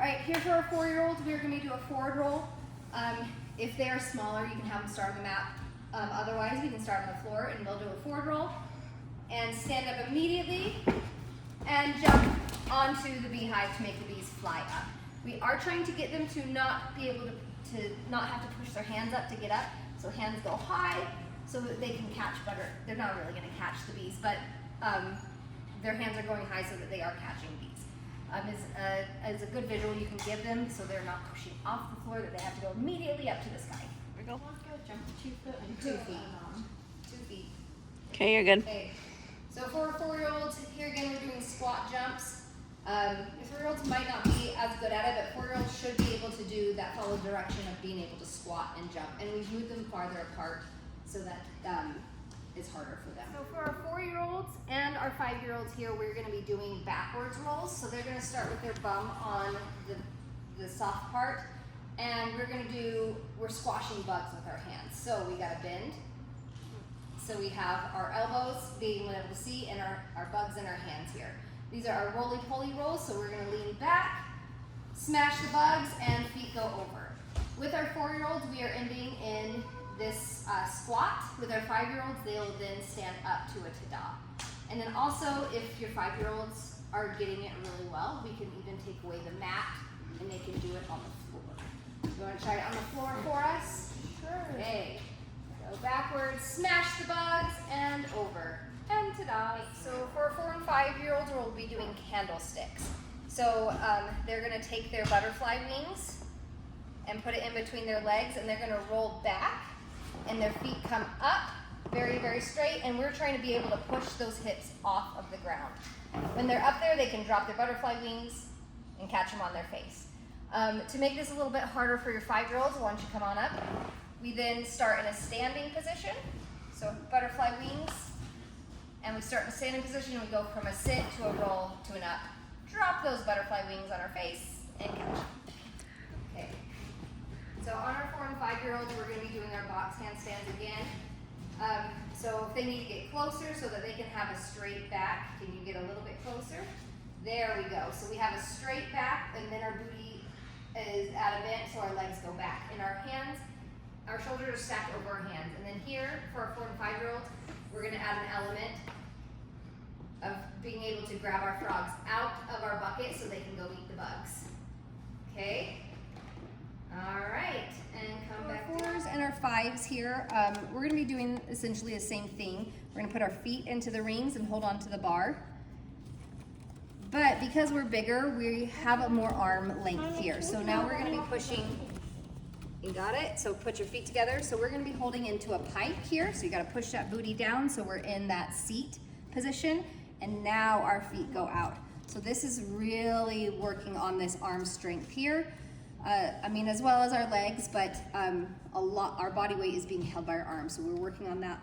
right, here for our 4-year-olds, we're gonna do a forward roll. If they are smaller, you can have them start on the mat. Otherwise, we can start on the floor and they'll do a forward roll. And stand up immediately and jump onto the beehive to make the bees fly up. We are trying to get them to not be able to not have to push their hands up to get up. So hands go high so that they can catch better. They're not really gonna catch the bees, but their hands are going high so that they are catching bees. As a good visual you can give them so they're not pushing off the floor, that they have to go immediately up to the sky. Here we go. Jump 2 foot and 2 feet. 2 feet. Okay, you're good. Okay. So for 4-year-olds, here again we're doing squat jumps. 3-year-olds might not be as good at it, but 4-year-olds should be able to do that follow direction of being able to squat and jump. And we've moved them farther apart so that it's harder for them. So for our 4-year-olds and our 5-year-olds here, we're going to be doing backwards rolls. So they're going to start with their bum on the soft part, and we're squashing bugs with our hands. So we got to bend. So we have our elbows being able to see and our bugs in our hands here. These are our roly-poly rolls, so we're going to lean back, smash the bugs, and feet go over. With our 4-year-olds, we are ending in this squat. With our 5-year-olds, they'll then stand up to a tada. And then also, if your 5-year-olds are getting it really well, we can even take away the mat, and they can do it on the floor. You want to try it on the floor for us? Sure. Okay. Go backwards, smash the bugs, and over. And ta-da! So for 4 and 5-year-olds, we'll be doing candlesticks. So they're going to take their butterfly wings and put it in between their legs, and they're going to roll back, and their feet come up very, very straight, and we're trying to be able to push those hips off of the ground. When they're up there, they can drop their butterfly wings and catch them on their face. To make this a little bit harder for your 5-year-olds, why don't you come on up? We then start in a standing position, so butterfly wings, and we start in a standing position, and we go from a sit to a roll to an up. Drop those butterfly wings on our face and catch them. Okay. So on our 4 and 5-year-olds, we're going to be doing our box handstands again. So if they need to get closer so that they can have a straight back, can you get a little bit closer? There we go. So we have a straight back, and then our booty is at a bend, so our legs go back. In our hands, our shoulders are stacked over our hands. And then here, for our 4 and 5-year-olds, we're going to add an element of being able to grab our frogs out of our bucket so they can go eat the bugs. Okay? All right, and come back. Our 4s and our 5s here, we're going to be doing essentially the same thing. We're going to put our feet into the rings and hold on to the bar. But because we're bigger, we have a more arm length here. So now we're going to be pushing. You got it? So put your feet together. So we're going to be holding into a pike here. So you got to push that booty down so we're in that seat position. And now our feet go out. So this is really working on this arm strength here. As well as our legs, but our body weight is being held by our arms. So we're working on that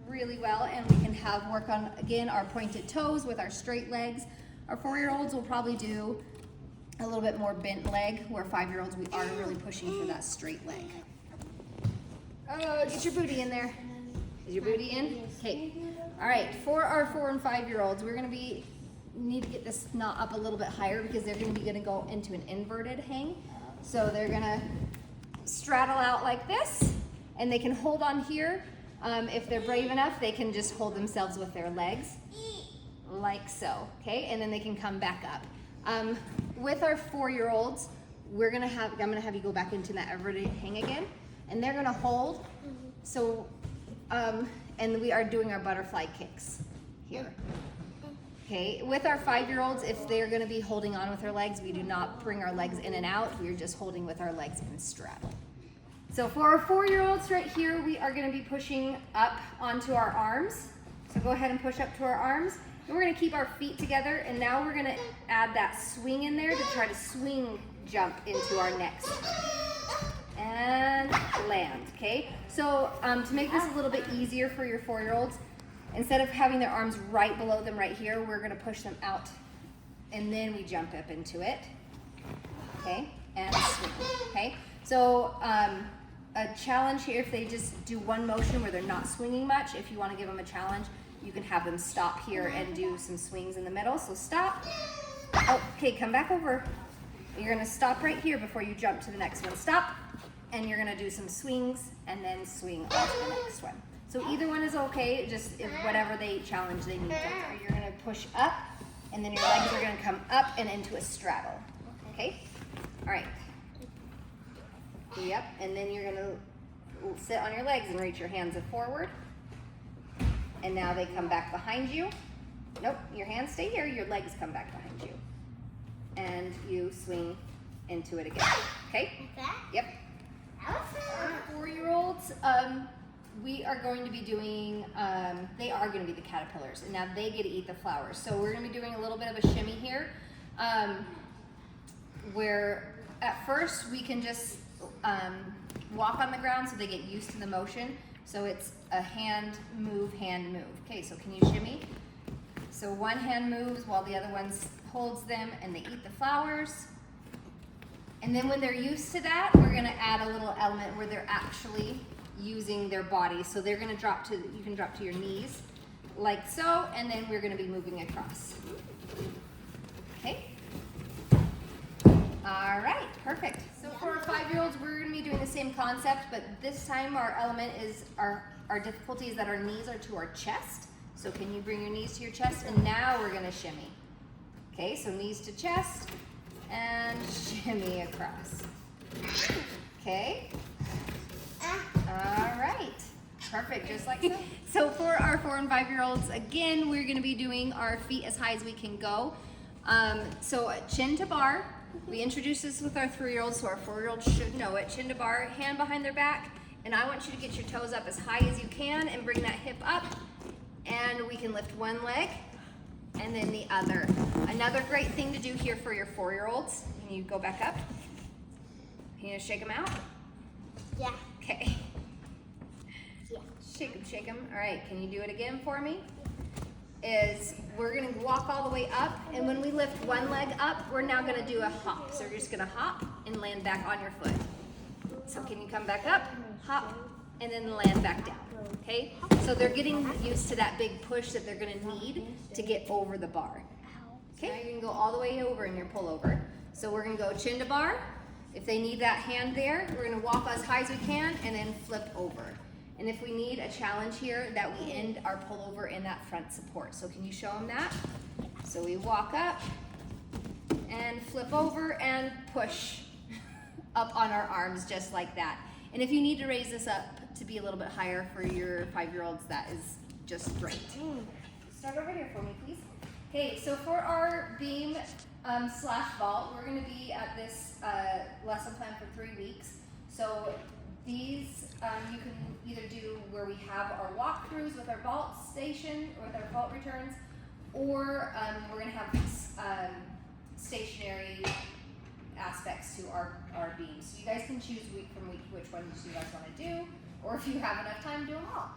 really well. And we can work on, again, our pointed toes with our straight legs. Our 4-year-olds will probably do a little bit more bent leg, where 5-year-olds, we are really pushing for that straight leg. Oh, get your booty in there. Is your booty in? Okay. All right, for our 4 and 5-year-olds, we're going to need to get this knot up a little bit higher because they're going to go into an inverted hang. So they're going to straddle out like this, and they can hold on here. If they're brave enough, they can just hold themselves with their legs, like so, okay? And then they can come back up. With our 4-year-olds, I'm gonna have you go back into that inverted hang again, and they're gonna hold. So, and we are doing our butterfly kicks here. Okay, with our 5-year-olds, if they're gonna be holding on with their legs, we do not bring our legs in and out. We're just holding with our legs and straddle. So for our 4-year-olds right here, we are gonna be pushing up onto our arms. So go ahead and push up to our arms. And we're gonna keep our feet together, and now we're gonna add that swing in there to try to swing jump into our next. And land, okay? So to make this a little bit easier for your 4-year-olds, instead of having their arms right below them right here, we're gonna push them out, and then we jump up into it, okay? And swing, okay? So a challenge here, if they just do one motion where they're not swinging much, if you wanna give them a challenge, you can have them stop here and do some swings in the middle. So stop. Oh, okay, come back over. You're gonna stop right here before you jump to the next one. Stop, and you're gonna do some swings and then swing off the next one. So either one is okay, just if whatever challenge they need. So you're gonna push up, and then your legs are gonna come up and into a straddle. Okay? All right. Yep, and then you're gonna sit on your legs and reach your hands forward. And now they come back behind you. Nope, your hands stay here, your legs come back behind you. And you swing into it again, okay? Like that? Yep. Awesome. 4-year-olds, we are going to be doing, they are going to be the caterpillars, and now they get to eat the flowers. So we're going to be doing a little bit of a shimmy here, where at first we can just walk on the ground so they get used to the motion. So it's a hand move. Okay, so can you shimmy? So one hand moves while the other one holds them, and they eat the flowers. And then when they're used to that, we're gonna add a little element where they're actually using their body. So they're gonna drop to, you can drop to your knees like so, and then we're gonna be moving across. Okay? All right, perfect. So for our 5-year-olds, we're gonna be doing the same concept, but this time our element is, our difficulty is that our knees are to our chest. So can you bring your knees to your chest? And now we're gonna shimmy. Okay, so knees to chest, and shimmy across. Okay? All right. Perfect, just like so. So for our 4 and 5-year-olds, again, we're gonna be doing our feet as high as we can go. So chin to bar. We introduced this with our 3-year-olds, so our 4-year-olds should know it. Chin to bar, hand behind their back, and I want you to get your toes up as high as you can and bring that hip up. And we can lift one leg and then the other. Another great thing to do here for your 4-year-olds, can you go back up? Can you shake them out? Yeah. Okay. Yeah. Shake them. All right, can you do it again for me? Is we're gonna walk all the way up, and when we lift one leg up, we're now gonna do a hop. So we're just gonna hop and land back on your foot. So can you come back up, hop, and then land back down, okay? So they're getting used to that big push that they're gonna need to get over the bar. Okay, now you can go all the way over in your pullover. So we're gonna go chin to bar. If they need that hand there, we're gonna walk as high as we can and then flip over. And if we need a challenge here, that we end our pullover in that front support. So can you show them that? So we walk up and flip over and push up on our arms just like that. And if you need to raise this up to be a little bit higher for your 5-year-olds, that is just great. Start over here for me, please. Okay, so for our beam slash vault, we're gonna be at this lesson plan for 3 weeks. So these you can either do where we have our walkthroughs with our vault station or with our vault returns, or we're gonna have stationary aspects to our beams. So you guys can choose week from week which ones you guys wanna do, or if you have enough time, do them all.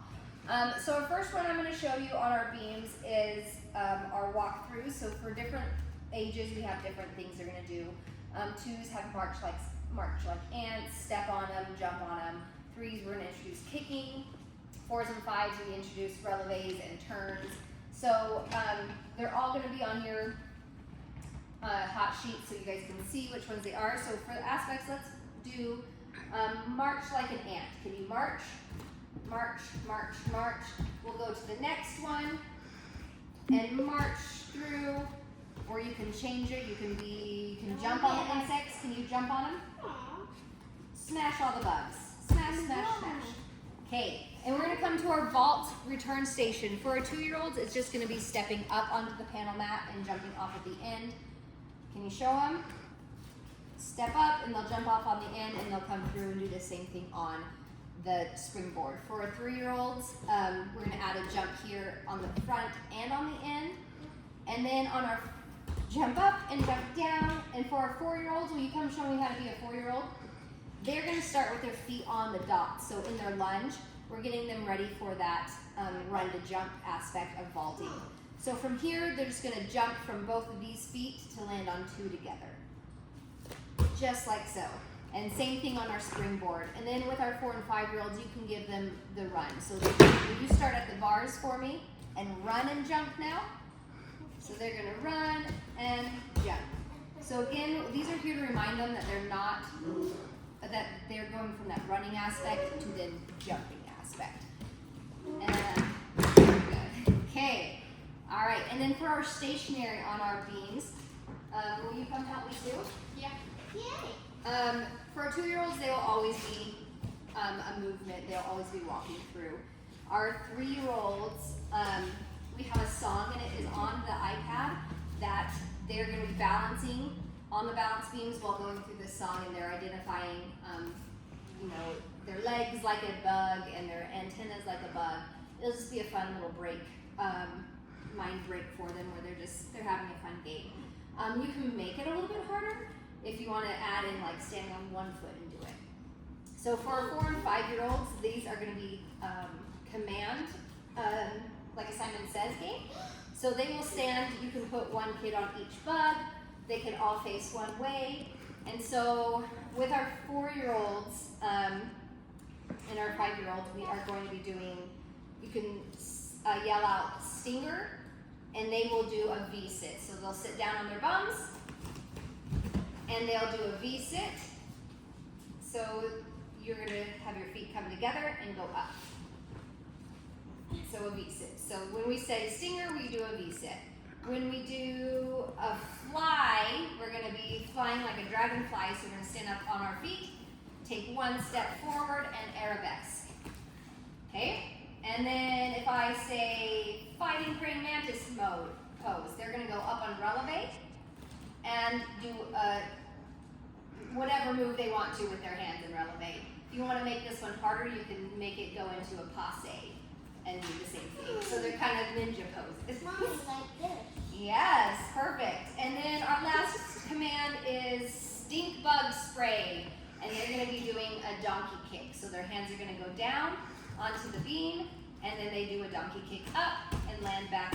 So our first one I'm gonna show you on our beams is our walkthroughs. So for different ages, we have different things they're gonna do. 2s have march like ants, step on them, jump on them. 3s, we're gonna introduce kicking. 4s and 5s, we introduce releves and turns. So they're all gonna be on your hot sheet so you guys can see which ones they are. So for the aspects, let's do march like an ant. Can you march? March, march, march. We'll go to the next one and march through, or you can change it. You can jump on the insects. Can you jump on them? Smash all the bugs. Smash, smash, smash. Okay, and we're gonna come to our vault return station. For our 2-year-olds, it's just gonna be stepping up onto the panel mat and jumping off at the end. Can you show them? Step up and they'll jump off on the end, and they'll come through and do the same thing on the springboard. For our 3-year-olds, we're gonna add a jump here on the front and on the end. And then on our jump up and jump down. And for our 4-year-olds, will you come show me how to be a 4-year-old? They're gonna start with their feet on the dots. So in their lunge, we're getting them ready for that run to jump aspect of vaulting. So from here, they're just gonna jump from both of these feet to land on 2 together. Just like so. And same thing on our springboard. And then with our 4 and 5-year-olds, you can give them the run. So will you start at the bars for me and run and jump now? So they're gonna run and jump. So again, these are here to remind them that they're going from that running aspect to the jumping aspect. Good. Okay. All right. And then for our stationary on our beams, will you come help me too? Yeah. Yay. For our 2-year-olds, they will always be a movement. They'll always be walking through. Our 3-year-olds, we have a song and it is on the iPad that they're going to be balancing on the balance beams while going through this song, and they're identifying, their legs like a bug and their antennas like a bug. It'll just be a fun little break, mind break for them where they're having a fun game. You can make it a little bit harder if you want to add in like standing on one foot and do it. So for our 4 and 5-year-olds, these are going to be command, like a Simon Says game. So they will stand, you can put one kid on each bug, they can all face one way. And so with our 4-year-olds and our 5-year-olds, we are going to be doing, you can yell out stinger, and they will do a V-sit. So they'll sit down on their bums, and they'll do a V-sit. So you're going to have your feet come together and go up. So a V-sit. So when we say stinger, we do a V-sit. When we do a fly, we're going to be flying like a dragonfly. So we're going to stand up on our feet, take one step forward, and arabesque. Okay? And then if I say fighting praying mantis mode pose, they're going to go up on releve and do whatever move they want to with their hands in releve. If you want to make this one harder, you can make it go into a passe and do the same thing. So they're kind of ninja poses. Mommy, like this. Yes, perfect. And then our last command is stink bug spray. And they're going to be doing a donkey kick. So their hands are going to go down onto the beam, and then they do a donkey kick up and land back